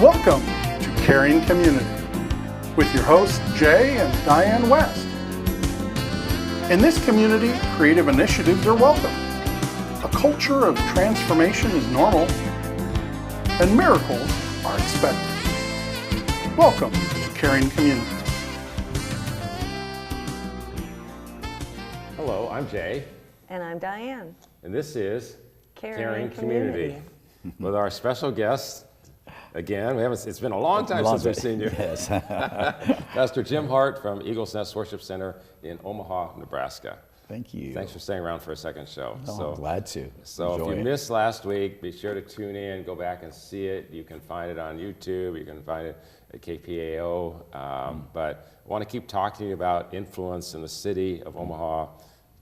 Welcome to Caring Community with your hosts Jay and Diane West. In this community, creative initiatives are welcome. A culture of transformation is normal, and miracles are expected. Welcome to Caring Community. Hello, I'm Jay. And I'm Diane. And this is Caring Community. With our special guest, again, it's been a long time since we've seen you. Yes. Pastor Jim Hart from Eagles Nest Worship Center in Omaha, Nebraska. Thank you. Thanks for staying around for a second show. I'm glad to. So Enjoy if you it. missed last week, be sure to tune in, go back and see it. You can find it on YouTube. You can find it at KPAO. But I want to keep talking to you about influence in the city of Omaha,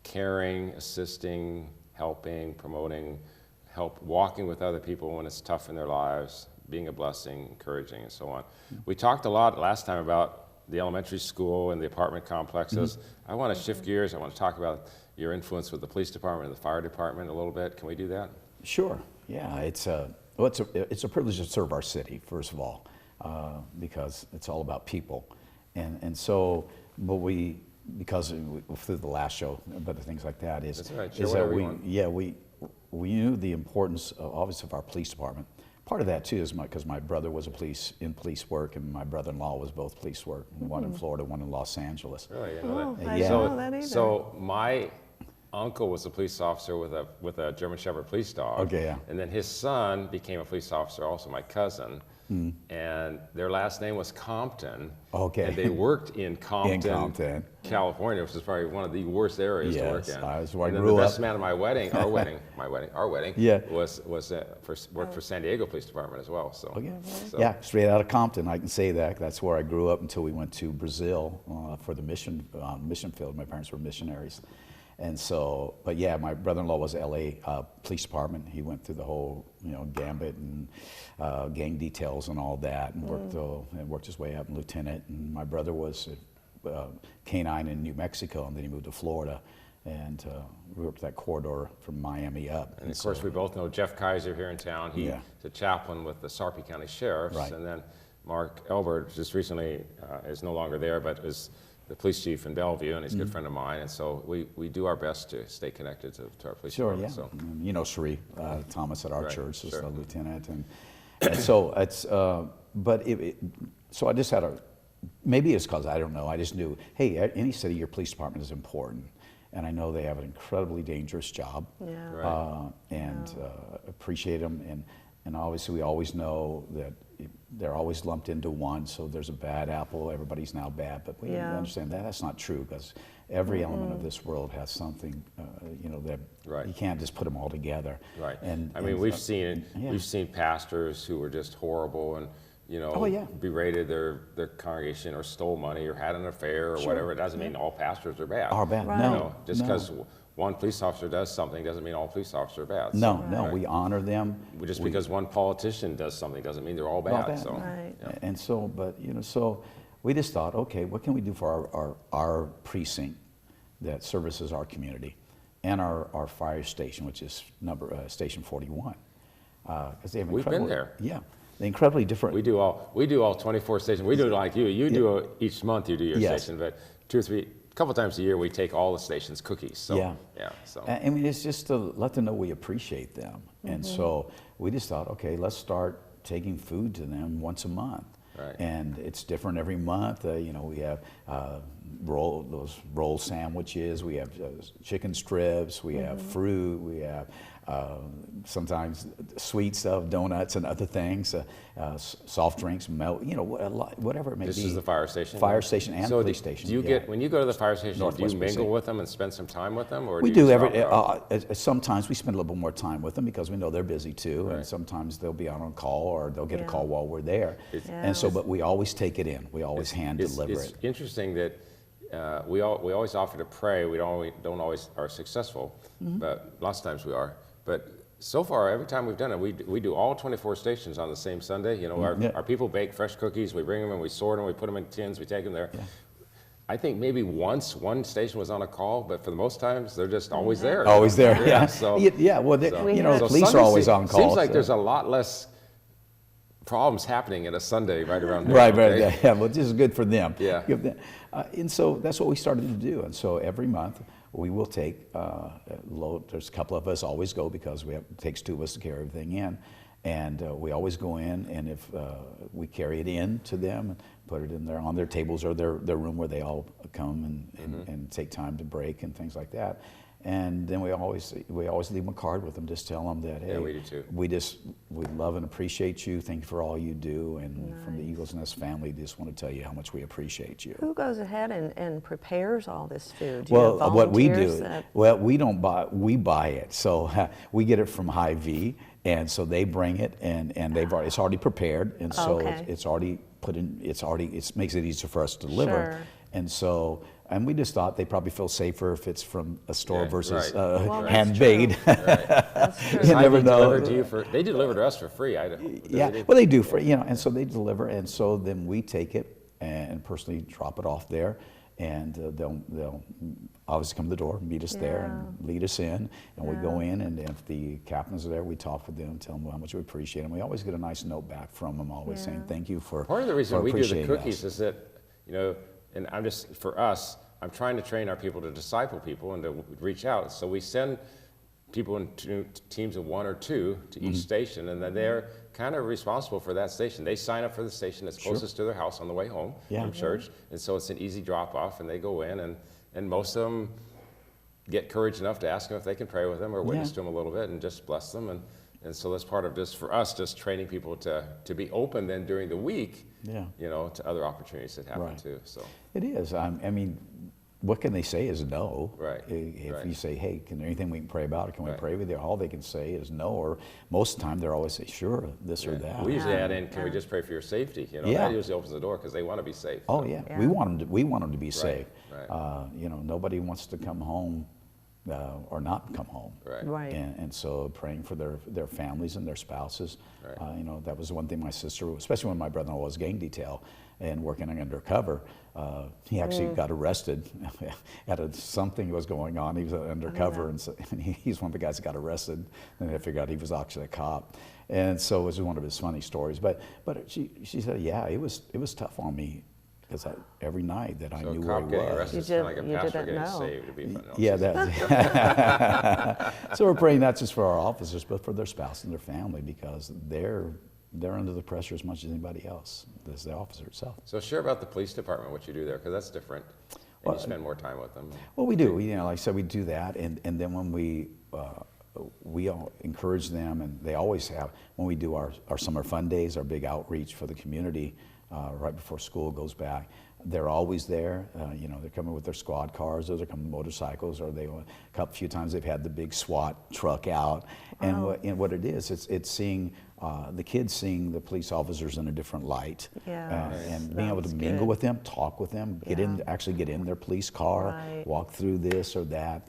caring, assisting, helping, promoting, walking with other people when it's tough in their lives, being a blessing, encouraging, and so on. We talked a lot last time about the elementary school and the apartment complexes. I want to shift gears. I want to talk about your influence with the police department and the fire department a little bit. Can we do that? Sure. Yeah, it's a privilege to serve our city, first of all, because it's all about people. And so, because through the last show, but the things like that is, That's right. is that we knew the importance, obviously, of our police department. Part of that too is because my brother was in police work, and my brother-in-law was both police work, one in Florida, one in Los Angeles. Really? I Yeah. didn't know that either. So my uncle was a police officer with a German Shepherd police dog. Okay, yeah. And then his son became a police officer, also my cousin. And their last name was Compton. Okay. And they worked in Compton, Compton. California, which is probably one of the worst areas to work Yes, in. that's where I and then grew the best up. man at my wedding, our wedding, Yeah. worked for San Diego Police Department as well. So, Okay. so Yeah, straight out of Compton, I can say that. That's where I grew up until we went to Brazil for the mission field. My parents were missionaries. And so, but yeah, my brother-in-law was LA Police Department. He went through the whole, gambit and gang details and all that, and worked his way up in lieutenant. And my brother was K-9 in New Mexico, and then he moved to Florida, and we worked that corridor from Miami up. And of course, we both know Jeff Kaiser here in town. He's a chaplain with the Sarpy County Sheriffs. Right. And then Mark Elbert just recently is no longer there, but is the police chief in Bellevue, and he's a good friend of mine. And so we do our best to stay connected to our police department. Sure, yeah. So. And you know Sri Thomas at our Right, church is sure. the lieutenant, and so it's. So I just had maybe it's because I don't know. I just knew, hey, at any city, your police department is important, and I know they have an incredibly dangerous job. Yeah. Right. Appreciate them, and obviously we always know that they're always lumped into one. So there's a bad apple, everybody's now bad, but we understand that that's not true, because every element of this world has something, that Right. you can't just put them all together. Right. And I mean, we've seen pastors who were just horrible and berated their congregation or stole money or had an affair or whatever. It doesn't mean all pastors are bad. Are bad. Right. No. Just because one police officer does something doesn't mean all police officers are bad. No, So, we honor them. Just because one politician does something doesn't mean they're all bad. bad. So, Right. yeah. And so, so we just thought, okay, what can we do for our precinct that services our community, and our fire station, which is station 41, because they have We've been there. Yeah, they're incredibly different. We do all 24 stations. We do it like you. You do each month. You do your Yes. station, but a couple times a year we take all the stations cookies. So So I mean, it's just to let them know we appreciate them. And so we just thought, okay, let's start taking food to them once a month. Right. And it's different every month. We have those roll sandwiches, we have chicken strips, we have fruit, we have sometimes sweet stuff, donuts and other things, soft drinks, milk, whatever it may be. this is the fire station. Fire station and So police station. Do you get when you go to the fire station? Northwest do you mingle precinct. with them and spend some time with them, or We do do you every. just drop off? Sometimes we spend a little bit more time with them because we know they're busy too, Right. and sometimes they'll be on call or they'll get a call while we're there. Yeah. But we always take it in. We always hand deliver It's it. interesting that we always offer to pray. We don't always are successful, but lots of times we are. But so far, every time we've done it, we do all 24 stations on the same Sunday. Our people bake fresh cookies. We bring them and we sort them. We put them in tins. We take them there. I think maybe once one station was on a call, but for the most times they're just always there. Always there. Yeah. So Well, so police Sunday are always on call. Seems like so. there's a lot less problems happening at a Sunday right around there. Right, okay? right. Yeah, well, this is good for them. Yeah. Give them, and so that's what we started to do. And so every month we will take load. There's a couple of us always go because it takes two of us to carry everything in. And we always go in, and if we carry it in to them and put it in there on their tables or their room where they all come and take time to break and things like that. And then we always leave them a card with them, just tell them that, hey, Yeah, we do too. We love and appreciate you. Thank you for all you do. And from the Nice. Eagles Nest family, just want to tell you how much we appreciate you. Who goes ahead and prepares all this food? Do you Well, have what we volunteers do, that- well, we don't buy, we buy it. So we get it from Hy-Vee, and so they bring it, and it's already prepared, and so Okay. it's already put in. It makes it easier for us to deliver. Sure. And so, and we just thought they probably feel safer if it's from a store Yeah, versus right. Well, that's handmade. That's true. You never Hy-Vee know. delivered to you they deliver to us for free. Yeah, well, they do for, and so they deliver, and so then we take it and personally drop it off there, and they'll obviously come to the door, meet us there, and lead us in, and we go in, and if the captains are there, we talk with them, tell them how much we appreciate them. We always get a nice note back from them, always saying thank you for Part of the reason for we do the appreciating cookies us. is that, and for us, I'm trying to train our people to disciple people and to reach out. So we send people in teams of 1 or 2 to each station, and then they're kind of responsible for that station. They sign up for the station that's closest to their house on the way home from church, and so it's an easy drop off, and they go in, and most of them get courage enough to ask them if they can pray with them or witness to them a little bit and just bless them. And so that's part of just for us, just training people to be open then during the week, to other opportunities that happen too. So It is. I mean, what can they say is no. Right, If right. you say, hey, can there anything we can pray about, or can we Right. pray with you? All they can say is no, or most of the time they're always say, sure, this or that. we usually add in, can we just pray for your safety? Yeah. That usually opens the door because they want to be safe. Oh So, yeah. Yeah. We want them to be safe. right. Nobody wants to come home or not come home. Right. Right. And so praying for their families and their spouses. Right. That was one thing my sister, especially when my brother-in-law was gang detail and working undercover, he actually got arrested at something was going on. He was undercover, and he's one of the guys that got arrested. And they figured out he was actually a cop. And so it was one of his funny stories. But she said, yeah, it was tough on me. Because every night that I So knew a where cop he getting was. arrested is You kind of like a did- you pastor didn't getting know. saved. It'd be fun. No, Yeah, just- so we're praying not just for our officers, but for their spouse and their family, because they're under the pressure as much as anybody else, as the officer itself. So share about the police department, what you do there, because that's different. And you spend more time with them. Well, we do. Like I said, we do that, and then when we all encourage them, and they always have, when we do our summer fun days, our big outreach for the community, right before school goes back, they're always there. They're coming with their squad cars, or they're coming motorcycles, or a few times they've had the big SWAT truck out. And what it is, it's seeing the kids seeing the police officers in a different light, and being able to That's mingle good. with them, talk with them, actually get in their police car, Right. walk through this or that.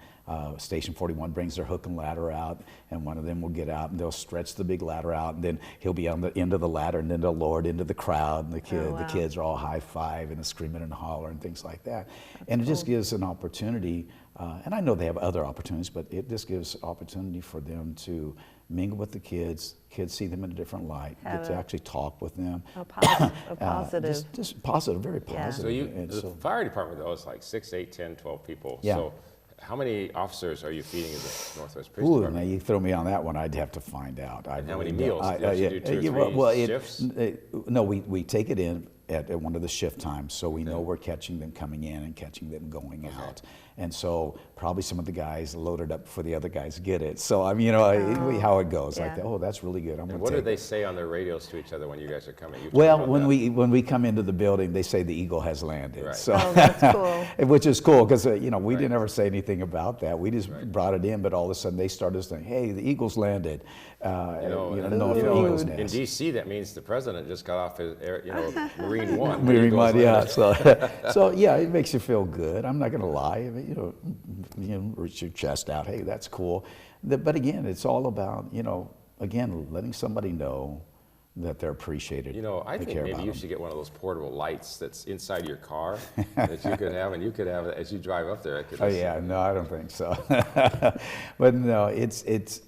Station 41 brings their hook and ladder out, and one of them will get out, and they'll stretch the big ladder out, and then he'll be on the end of the ladder, and then they'll lower it into the crowd, and the kids are all high-five and screaming and hollering and things like that. And it just gives an opportunity, and I know they have other opportunities, but it just gives opportunity for them to mingle with the kids see them in a different light, get to actually talk with them. A positive. Just positive, very Yeah. positive. So the fire department, though, is like 6, 8, 10, 12 people. Yeah. So how many officers are you feeding in the Northwest Police Ooh, now Department? you throw me on that one, I'd have to find out. And how many meals? Do you actually do 2 or 3 shifts? No, we take it in at one of the shift times, so we know we're catching them coming in and catching them going out. And so probably some of the guys loaded up before the other guys get it. So how it goes. Yeah. Like, that's really good. I'm And gonna what do take they it. say on their radios to each other when you guys are coming? You talk Well, about when that. we come into the building, they say the eagle has landed. Right. So, Oh, that's cool. which is cool because we didn't ever say anything about that. We just brought it in, but all of a sudden they started saying, "Hey, the eagle's landed." Eagle's in nest. D.C. that means the president just got off his Marine One. Marine Eagles One, yeah. landed. So yeah, it makes you feel good. I'm not going to lie. I mean, reach your chest out. Hey, that's cool. But again, it's all about again letting somebody know that they're appreciated. I they think care maybe about you them. should get one of those portable lights that's inside your car that you could have, and you could have it as you drive up there. Oh yeah, no, I don't think so. But no, it's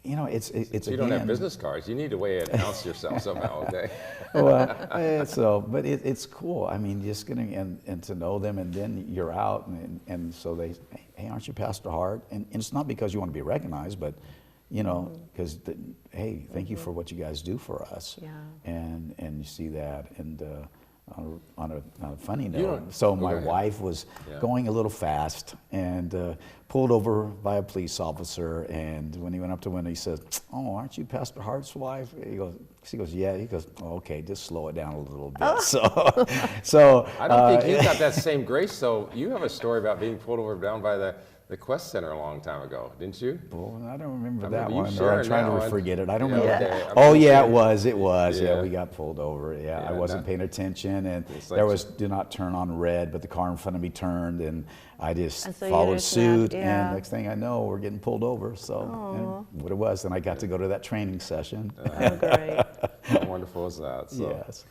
you know, it's You don't have business cards. You need a way to announce yourself somehow, okay? Well, so, but it's cool. I mean, just getting and to know them, and then you're out, and so they, hey, aren't you Pastor Hart? And it's not because you want to be recognized, but you know, because hey, thank you for what you guys do for us. Yeah. And you see that, and on a funny note, so my wife was going a little fast and pulled over by a police officer, and when he went up to the window, he said, "Oh, aren't you Pastor Hart's wife?" She goes, "Yeah." He goes, "Oh, okay, just slow it down a little bit." So I don't think you got that same grace, though. You have a story about being pulled over down by the Quest Center a long time ago, didn't you? Well, I don't remember that you one. Or sharing I'm trying now, to forget it. I don't yeah, remember. okay. Oh yeah, it was. Yeah, Yeah. we got pulled over. Yeah, Yeah, I wasn't paying attention, and It's like- there was do not turn on red, but the car in front of me turned, and I just And so you followed just suit. yeah. And next thing I know, we're getting pulled over. So and what it was, and I got to go to that training session. Oh, great. How wonderful is that? So Yes.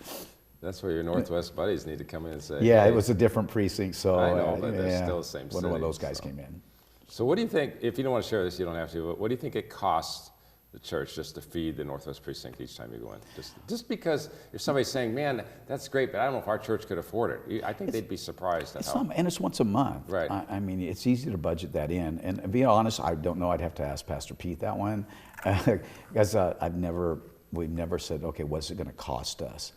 that's where your Northwest buddies need to come in and say, Yeah, hey. it was a different precinct. So I know, but they're yeah, still the same one of city, those guys so. came in. So what do you think, if you don't want to share this, you don't have to, but what do you think it costs the church just to feed the Northwest Precinct each time you go in? Just because if somebody's saying, man, that's great, but I don't know if our church could afford it. I think they'd be surprised at how. And it's once a month. Right. I mean, it's easy to budget that in. And to be honest, I don't know. I'd have to ask Pastor Pete that one, because we've never said, okay, what's it going to cost us?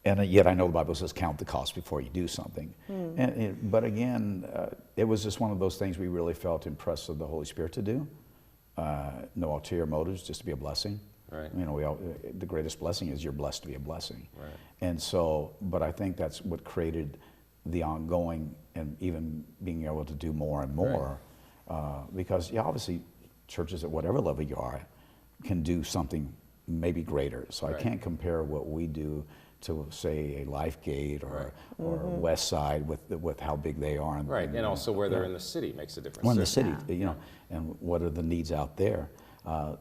And yet I know the Bible says count the cost before you do something. But again, it was just one of those things we really felt impressed with the Holy Spirit to do. No ulterior motives, just to be a blessing. Right. You know, the greatest blessing is you're blessed to be a blessing. Right. And so, but I think that's what created the ongoing and even being able to do more and more. Because obviously churches at whatever level you are can do something maybe greater. So I can't compare what we do to say a Lifegate or West Side with how big they are. And also where they're in the city makes a difference. Well, in the city, you know, and what are the needs out there.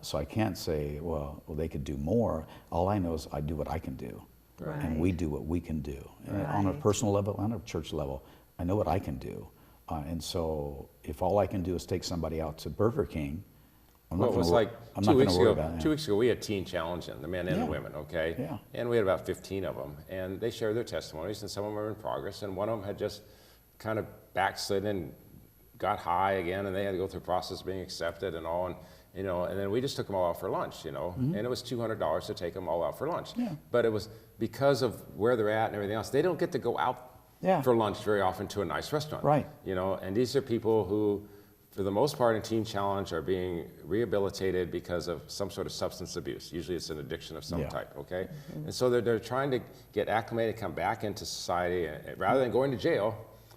So I can't say, well, they could do more. All I know is I do what I can do. Right. And we do what we can do. And on a personal level, on a church level, I know what I can do. And so if all I can do is take somebody out to Burger King, I'm not Well, it was gonna, like I'm 2 not weeks gonna worry ago. about it. 2 weeks ago, we had Teen Challenge in, the men and the women, okay? Yeah. And we had about 15 of them, and they shared their testimonies, and some of them were in progress, and one of them had just kind of backslid and got high again, and they had to go through the process of being accepted and all, and you know, and then we just took them all out for lunch, you know, and it was $200 to take them all out for lunch. Yeah. But it was because of where they're at and everything else. They don't get to go out for lunch very often to a nice restaurant. Right. You know, and these are people who, for the most part in Teen Challenge, are being rehabilitated because of some sort of substance abuse. Usually it's an addiction of some type, okay? And so they're trying to get acclimated, come back into society, and rather than going to jail,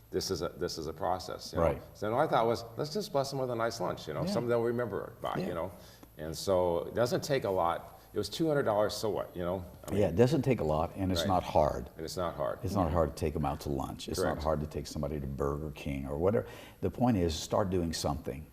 this is a process. You know? Right. So our thought was, let's just bless them with a nice lunch, you know, something they'll remember by, you know? And so it doesn't take a lot. It was $200, so what, you know? I mean, Yeah, it doesn't take a lot, and it's not hard. and it's not hard. It's not hard to take them out to lunch. It's Correct. not hard to take somebody to Burger King or whatever. The point is, start doing something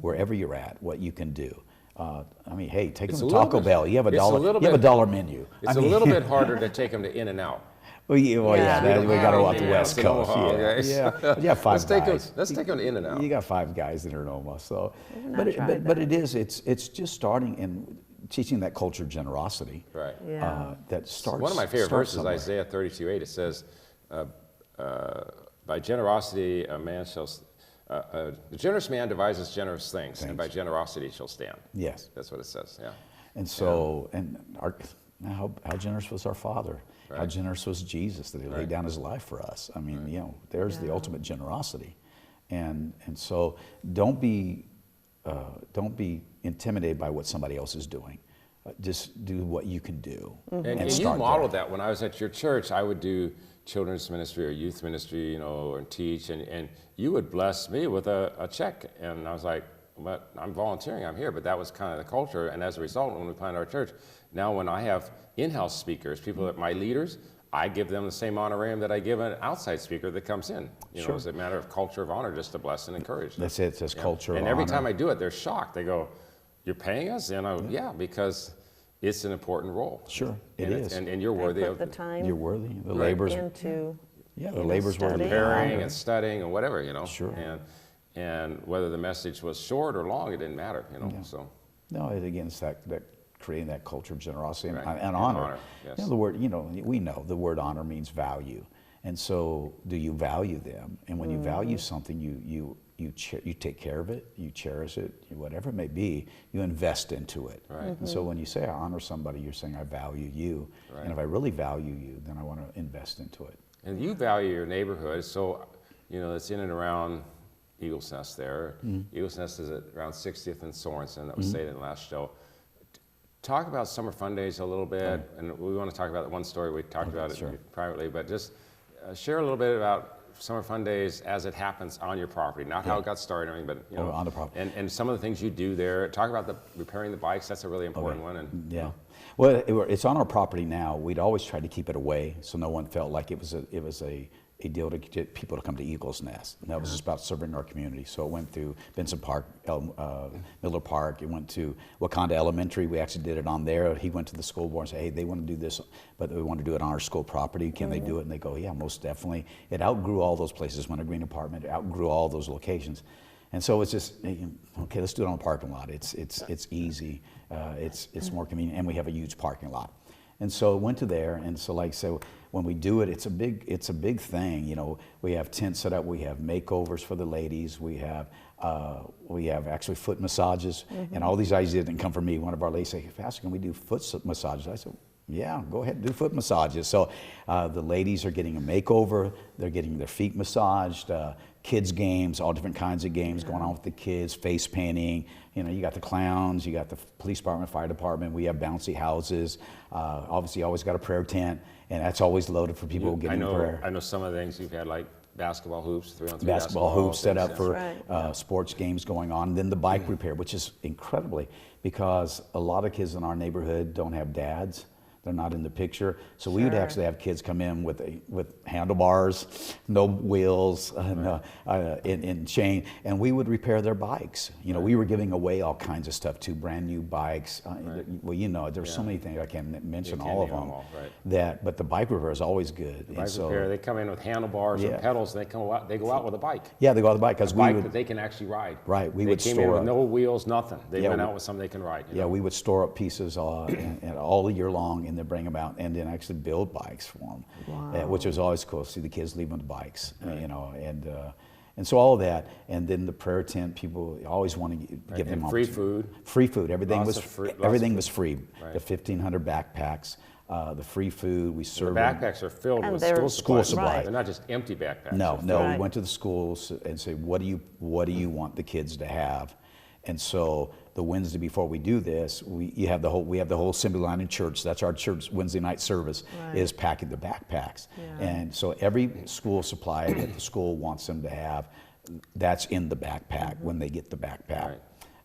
wherever you're at, what you can do. I mean, hey, take It's them a to little Taco bit- Bell. You have a it's a dollar. little You have a bit- dollar menu. It's I a mean, little bit harder to take them to In-N-Out. Well, yeah, We don't we got to have go out the In-N-Outs West in Coast. Omaha, Yeah, okay? yeah. You have 5 Let's take them. guys. Let's take them to In-N-Out. You got 5 guys that are in Omaha. So, not tried but it is. It's just starting and teaching that culture of generosity. Right. Yeah. That starts. One of my favorite starts verses, somewhere. Isaiah 32:8. It says, "By generosity a man shall, the generous man devises generous things, and by generosity shall stand." Yes. That's what it says. Yeah. And so, how generous was our Father? How Right. generous was Jesus that He laid down His life for us? I mean, you know, there's the ultimate generosity, and so don't be intimidated by what somebody else is doing. Just do what you can do, And you start modeled there. that when I was at your church. I would do children's ministry or youth ministry, you know, and teach, and you would bless me with a check, and I was like, but I'm volunteering, I'm here, but that was kind of the culture, and as a result, when we planted our church, now when I have in-house speakers, people that my leaders, I give them the same honorarium that I give an outside speaker that comes in. You know, it's a matter of culture of honor, just to bless and encourage them. That's it. It says culture of And every honor. time I do it, they're shocked. They go, "You're paying us?" And I go, "Yeah, because it's an important role." Sure, it and is. And you're They worthy put of the time You're worthy. The labor's into the you know, labor's worthy. studying. preparing and studying and whatever, you know. Sure. And whether the message was short or long, it didn't matter, you know. So No, again, it's that creating that culture of generosity and, Right. and honor. Yes. You know, the word, we know the word honor means value. And so do you value them? And when you value something, you take care of it, you cherish it, whatever it may be, you invest into it. Right. And so when you say I honor somebody, you're saying I value you. Right. And if I really value you, then I want to invest into it. And you value your neighborhood, so it's in and around Eagle's Nest there. Eagle's Nest is at around 60th and Sorensen. That was stated in the last show. Talk about Summer Fun Days a little bit, and we want to talk about that one story we talked about it privately, but just share a little bit about Summer Fun Days as it happens on your property, not how it got started, but on the property, and some of the things you do there. Talk about repairing the bikes. That's a really important one. And yeah, well, it's on our property now. We'd always tried to keep it away, so no one felt like it was a deal to get people to come to Eagle's Nest. And that was just about serving our community. So it went through Benson Park, Miller Park. It went to Wakanda Elementary. We actually did it on there. He went to the school board and said, hey, they want to do this, but they want to do it on our school property. Can they do it? And they go, yeah, most definitely. It outgrew all those places. Winter Green Apartment, it outgrew all those locations. And so it's just, okay, let's do it on a parking lot. It's easy. It's more convenient. And we have a huge parking lot. And so went to there, and so when we do it, it's a big thing. We have tents set up, we have makeovers for the ladies, we have actually foot massages, and all these ideas didn't come from me. One of our ladies said, hey, Pastor, can we do foot massages? I said, yeah, go ahead and do foot massages. So the ladies are getting a makeover, they're getting their feet massaged, kids games, all different kinds of games going on with the kids, face painting. You got the clowns, you got the police department, fire department, we have bouncy houses. Obviously, you always got a prayer tent, and that's always loaded for people getting prayer. I know some of the things you've had, like basketball hoops, 3-on-3 basketball hoops set up for right. sports games going on. And then the bike repair, which is incredibly, because a lot of kids in our neighborhood don't have dads. They're not in the picture. So we would actually have kids come in with handlebars, no wheels, in chain, and we would repair their bikes. We were giving away all kinds of stuff too, brand new bikes. Well, there's so many things, I can't mention all of them. But the bike repair is always good. The bike repair, they come in with handlebars and pedals, and they go out with a bike. Yeah, they go out with a bike. A bike that they can actually ride. Right, they came in with no wheels, nothing. They went out with something they can ride. We would store up pieces and all year long, and then bring them out, and then actually build bikes for them, which was always cool. See the kids leaving the bikes, and so all of that, and then the prayer tent. People always want to give them free food. Free food. Everything was free. Right. The 1,500 backpacks, the free food. We served. The backpacks are filled with school supplies. Right. They're not just empty backpacks. No. We went to the schools and said, what do you want the kids to have? And so the Wednesday before we do this, we have the whole assembly line in church. That's our church Wednesday night service, is packing the backpacks. Yeah. And so every school supply that the school wants them to have, that's in the backpack when they get the backpack. Right.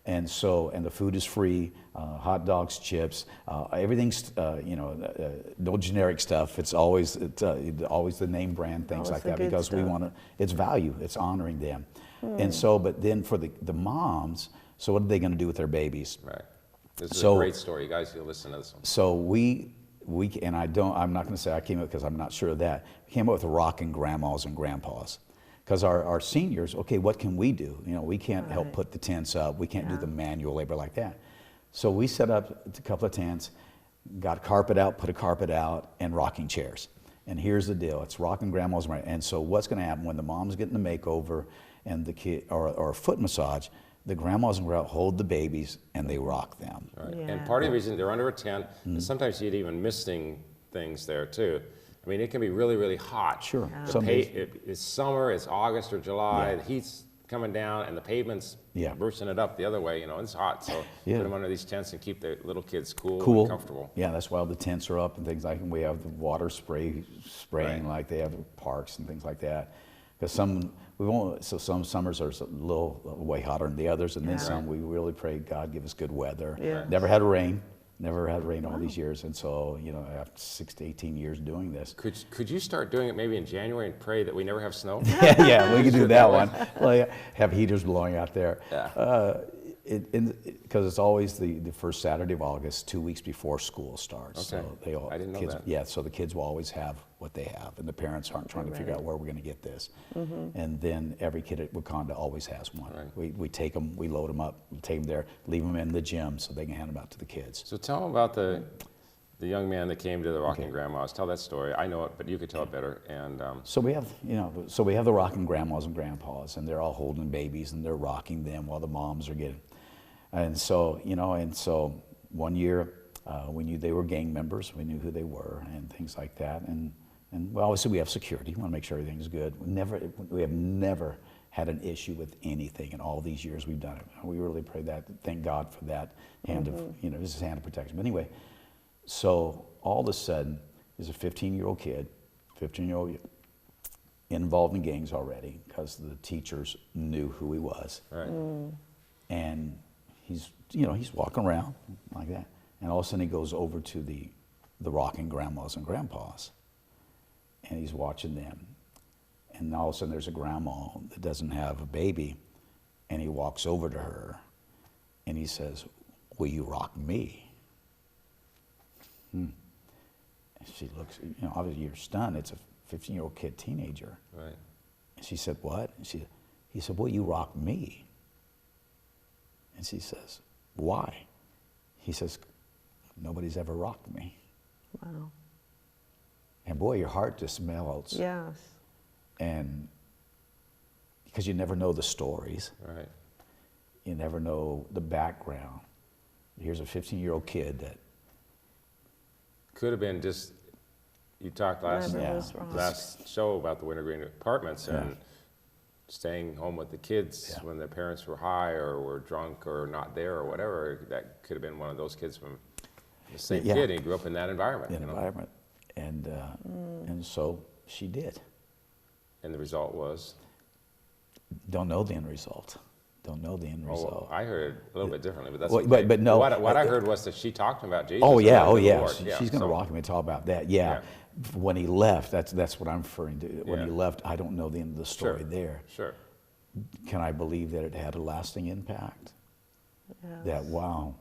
And the food is free, hot dogs, chips, everything's, no generic stuff. It's always the name brand, things like that, because we want to, it's value, it's honoring them. And so, but then for the moms, so what are they going to do with their babies? Right. This is a great story. You guys, you'll listen to this one. So I'm not going to say I came up because I'm not sure of that. We came up with rocking grandmas and grandpas. Because our seniors, okay, what can we do? We can't help put the tents up. We can't do the manual labor like that. So we set up a couple of tents, got carpet out, put a carpet out, and rocking chairs. And here's the deal. It's rocking grandmas. And so what's going to happen when the mom's getting the makeover and the kid, or a foot massage, the grandmas and grandpas hold the babies and they rock them. Right. Yeah. And part of the reason they're under a tent, and sometimes you'd even missing things there too. I mean, it can be really, really hot. Sure. It's summer, it's August or July, the heat's coming down and the pavement's bursting it up the other way, it's hot. So put them under these tents and keep the little kids cool. And comfortable. Yeah, that's why all the tents are up and things like that. We have the water spraying like they have at parks and things like that. Because some summers are a little way hotter than the others, and then some we really pray God give us good weather. Yeah. Never had rain all these years, and so after 6 to 18 years doing this. Could you start doing it maybe in January and pray that we never have snow? yeah, we could do that one. Well, have heaters blowing out there. Yeah. Because it's always the first Saturday of August, 2 weeks before school starts. Okay. So they all, I didn't know kids, that. Yeah, so the kids will always have what they have, and the parents aren't trying to figure out where we're going to get this. And then every kid at Wakanda always has one. Right. We take them, we load them up, we take them there, leave them in the gym so they can hand them out to the kids. So tell them about the young man that came to the Rocking Grandmas. Tell that story. I know it, but you could tell it better. And So we have, we have the rocking grandmas and grandpas, and they're all holding babies, and they're rocking them while the moms are getting. And so, one year we knew they were gang members. We knew who they were and things like that. And well, obviously we have security. We want to make sure everything's good. We have never had an issue with anything in all these years we've done it. We really pray that. Thank God for that hand of, this is hand of protection. But anyway, so all of a sudden, there's a 15-year-old kid, involved in gangs already because the teachers knew who he was. right. And he's walking around like that. And all of a sudden he goes over to the rocking grandmas and grandpas. And he's watching them. And all of a sudden there's a grandma that doesn't have a baby. And he walks over to her and he says, "Will you rock me?" And she looks, obviously you're stunned. It's a 15-year-old kid, teenager. Right. And she said, "What?" And he said, "Will you rock me?" And she says, "Why?" He says, "Nobody's ever rocked me." Wow. And boy, your heart just melts. Yes. And because you never know the stories. Right. You never know the background. Here's a 15-year-old kid that Could have been just, you talked last Never was wrong. last show about the Wintergreen apartments and staying home with the kids when their parents were high or were drunk or not there or whatever. That could have been one of those kids from the same kid, and he grew up in that environment. And so she did. And the result was? Don't know the end result. Don't know the end result. I heard it a little bit differently, but that's Well, okay. but no. What I heard was that she talked about Jesus. Oh and yeah, the Lord. She's going to rock me and talk about that. Yeah. When he left, that's what I'm referring to. When he left, I don't know the end of the story there. Sure. Can I believe that it had a lasting impact? Yes. That wow,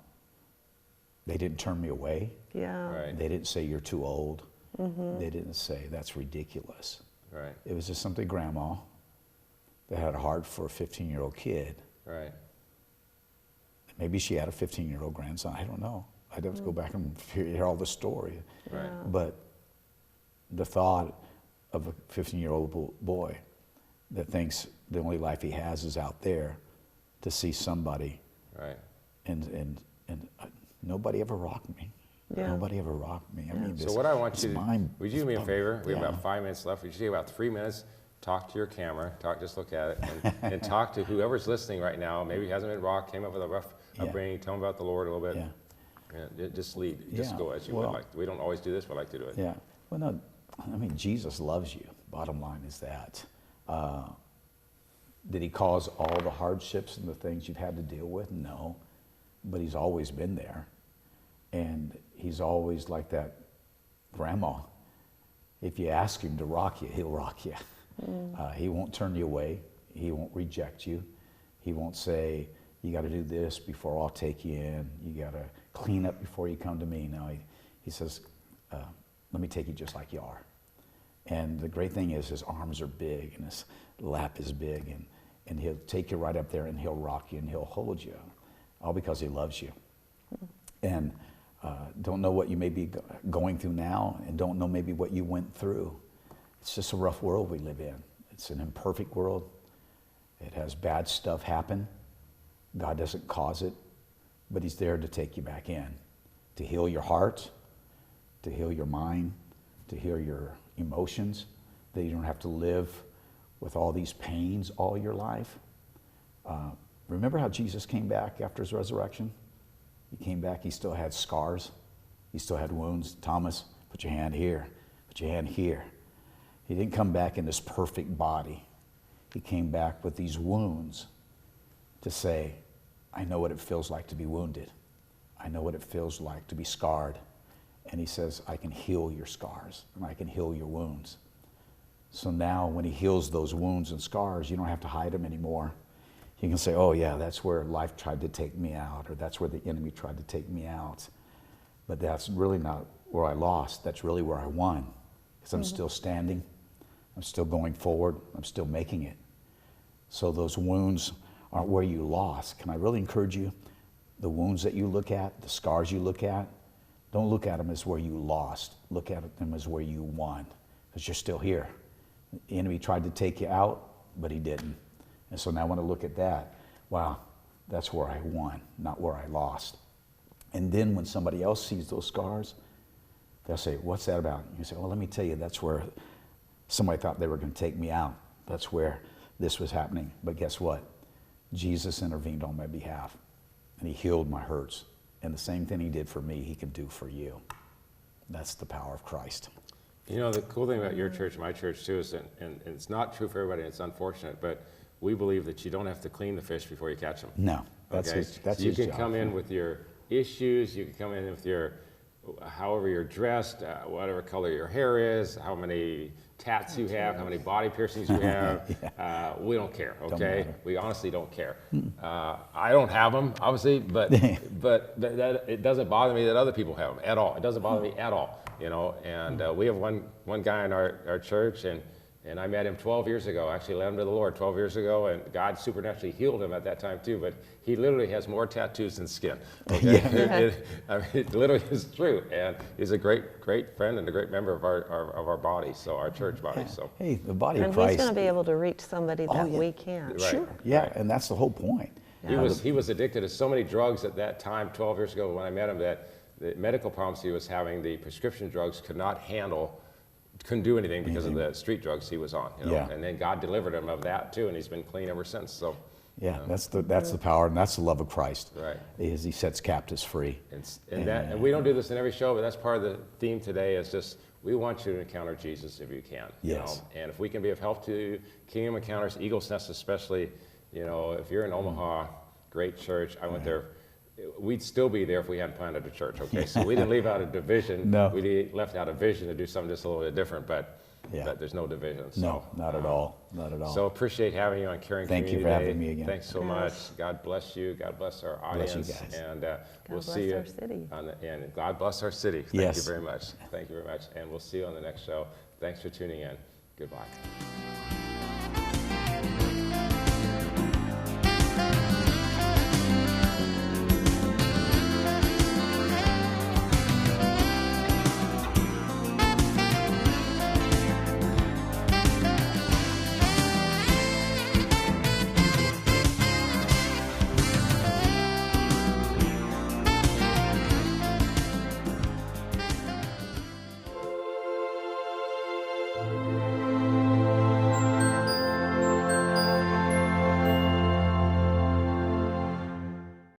they didn't turn me away. Yeah. Right. They didn't say you're too old. They didn't say that's ridiculous. Right. It was just simply grandma that had a heart for a 15-year-old kid. Right. Maybe she had a 15-year-old grandson. I don't know. I'd have to go back and hear all the story. Right. But the thought of a 15-year-old boy that thinks the only life he has is out there, to see somebody, Right. and nobody ever rocked me. Yeah. Nobody ever rocked me. I mean, So what I want you to mine. would you do me a favor? We have Yeah. about 5 minutes left. Would you take about 3 minutes, talk to your camera, just look at it, and talk to whoever's listening right now. Maybe hasn't been rocked, came up with a rough upbringing. Tell them about the Lord a little bit. Yeah. And just lead. Just Yeah. go as you would like. We don't always do this, but I like to do it. Yeah. Well, no, I mean, Jesus loves you. Bottom line is that. Did he cause all the hardships and the things you've had to deal with? No. But he's always been there. And he's always like that grandma. If you ask him to rock you, he'll rock you. He won't turn you away. He won't reject you. He won't say, you got to do this before I'll take you in. You got to clean up before you come to me. No, he says, let me take you just like you are. And the great thing is his arms are big and his lap is big, and he'll take you right up there and he'll rock you and he'll hold you, all because he loves you. And don't know what you may be going through now, and don't know maybe what you went through. It's just a rough world we live in. It's an imperfect world. It has bad stuff happen. God doesn't cause it, but he's there to take you back in, to heal your heart, to heal your mind, to heal your emotions, that you don't have to live with all these pains all your life. Remember how Jesus came back after his resurrection? He came back, he still had scars. He still had wounds. Thomas, put your hand here, put your hand here. He didn't come back in this perfect body. He came back with these wounds to say, I know what it feels like to be wounded. I know what it feels like to be scarred. And he says, I can heal your scars and I can heal your wounds. So now when he heals those wounds and scars, you don't have to hide them anymore. You can say, oh yeah, that's where life tried to take me out, or that's where the enemy tried to take me out. But that's really not where I lost. That's really where I won. Because I'm still standing. I'm still going forward. I'm still making it. So those wounds aren't where you lost. Can I really encourage you? The wounds that you look at, the scars you look at, don't look at them as where you lost. Look at them as where you won. Because you're still here. The enemy tried to take you out, but he didn't. And so now I want to look at that. Wow, that's where I won, not where I lost. And then when somebody else sees those scars, they'll say, what's that about? You say, well, let me tell you, that's where somebody thought they were going to take me out. That's where this was happening. But guess what? Jesus intervened on my behalf, and he healed my hurts. And the same thing he did for me, he can do for you. That's the power of Christ. You know, the cool thing about your church, my church too, is, and it's not true for everybody, it's unfortunate, but we believe that you don't have to clean the fish before you catch them. No, that's okay? his, that's so you his can job. come in with your issues, you can come in with your, however you're dressed, whatever color your hair is, how many tats you have, how many body piercings you have. Yeah. We don't care, okay? Don't matter. We honestly don't care. I don't have them, obviously, but that it doesn't bother me that other people have them at all. It doesn't bother me at all, you know. And we have one guy in our church, and I met him 12 years ago. Actually led him to the Lord 12 years ago, and God supernaturally healed him at that time too. But he literally has more tattoos than skin. Okay? It literally is true, and he's a great friend and a great member of our body, so our church body. So Hey, the body And of Christ. he's going to be able to reach somebody that yeah. we can't. Right. Sure, yeah, Right. and that's the whole point. he was addicted to so many drugs at that time 12 years ago when I met him that the medical problems he was having, the prescription drugs couldn't do anything because of the street drugs he was on. You know? Yeah. And then God delivered him of that too, and he's been clean ever since. So, Yeah, that's the power, and that's the love of Christ. Right. Is he sets captives free. And we don't do this in every show, but that's part of the theme today. Is just we want you to encounter Jesus if you can. You Yes. know? And if we can be of help to Kingdom Encounters, Eagles Nest especially. You know, if you're in Omaha, great church. I went there. We'd still be there if we hadn't planted a church, okay? So we didn't leave out a division. No. We left out a vision to do something just a little bit different, but there's no division. So, No, not at all. Not at all. So appreciate having you on Caring Thank you Community for having Day. me again. Thanks so much. God bless you. God bless our Bless audience. you guys. And we'll bless see you. our city. And God bless our city. Thank Yes. you very much. Thank you very much. And we'll see you on the next show. Thanks for tuning in. Goodbye.